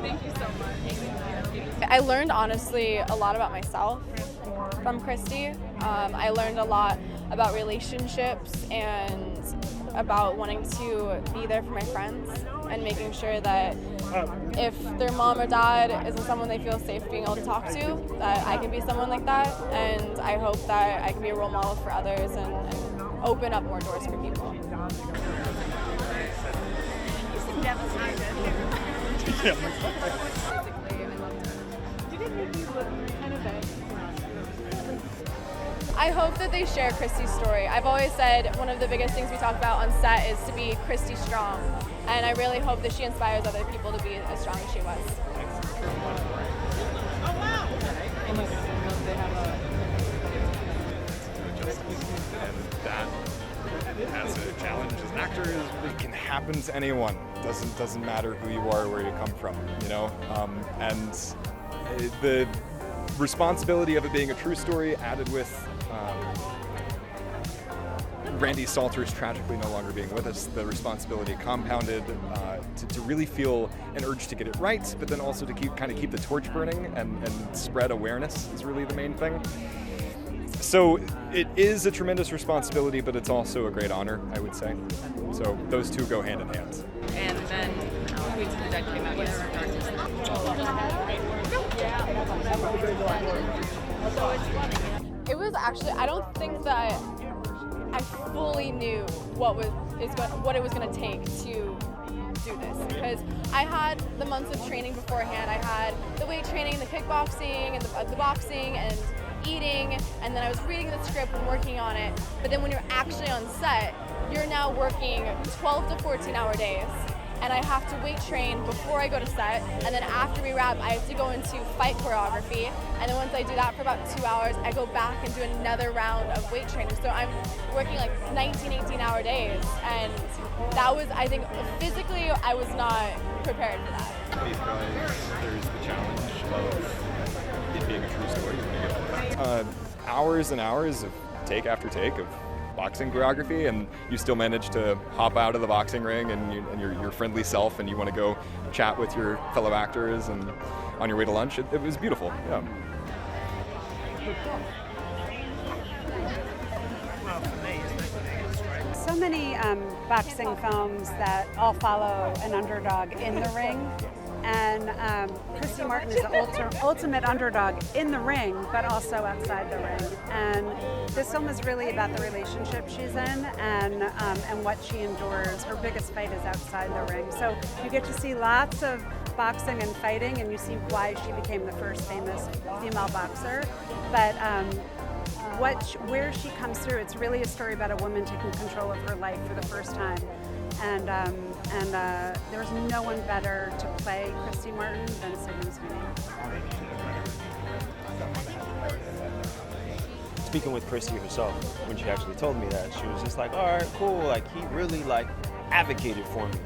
Thank you so much. I learned, honestly, a lot about myself from Christy. I learned a lot about relationships and about wanting to be there for my friends and making sure that if their mom or dad isn't someone they feel safe being able to talk to, that I can be someone like that. And I hope that I can be a role model for others and open up more doors for people. You seem devastated. Yeah. Basically, I loved it. Did it make you look kind of bad? I hope that they share Christy's story. I've always said one of the biggest things we talk about on set is to be Christy strong. And I really hope that she inspires other people to be as strong as she was. And that, as a challenge as an actor, it can happen to anyone. Doesn't matter who you are or where you come from, you know. And the responsibility of it being a true story, added with Randy Salters tragically no longer being with us, the responsibility compounded to really feel an urge to get it right, but then also to keep the torch burning and spread awareness is really the main thing. So it is a tremendous responsibility, but it's also a great honor, I would say. So those two go hand in hand. And then Queens of the Dead came out yesterday. It was actually, I don't think that I fully knew what it was going to take to do this, because I had the months of training beforehand. I had the weight training, the kickboxing, and the boxing, and eating, and then I was reading the script and working on it. But then when you're actually on set, you're now working 12 to 14-hour days. And I have to weight train before I go to set, and then after we wrap, I have to go into fight choreography, and then once I do that for about 2 hours, I go back and do another round of weight training. So I'm working like 19, 18-hour days, and that was, I think, physically, I was not prepared for that. Because there's the challenge of it being a true story. Hours and hours of take after take of boxing choreography, and you still manage to hop out of the boxing ring and you're your friendly self, and you want to go chat with your fellow actors and on your way to lunch. It was beautiful. Yeah. So many boxing films that all follow an underdog in the ring. And Christy Martin is the ultimate underdog in the ring, but also outside the ring. And this film is really about the relationship she's in and what she endures. Her biggest fight is outside the ring. So you get to see lots of boxing and fighting, and you see why she became the first famous female boxer. But where she comes through, it's really a story about a woman taking control of her life for the first time. And there's no one better to play Christy Martin than Sweeney. Speaking with Christy herself, when she actually told me that, she was just like, all right, cool, like he really like advocated for me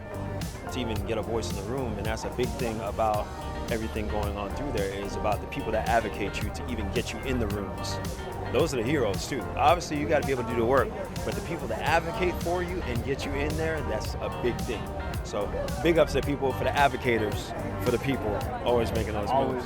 to even get a voice in the room. And that's a big thing about everything going on through there, is about the people that advocate you to even get you in the rooms. Those are the heroes too. Obviously you got to be able to do the work, but the people that advocate for you and get you in there, that's a big thing. So big ups to people, for the advocators, for the people, always making those moves.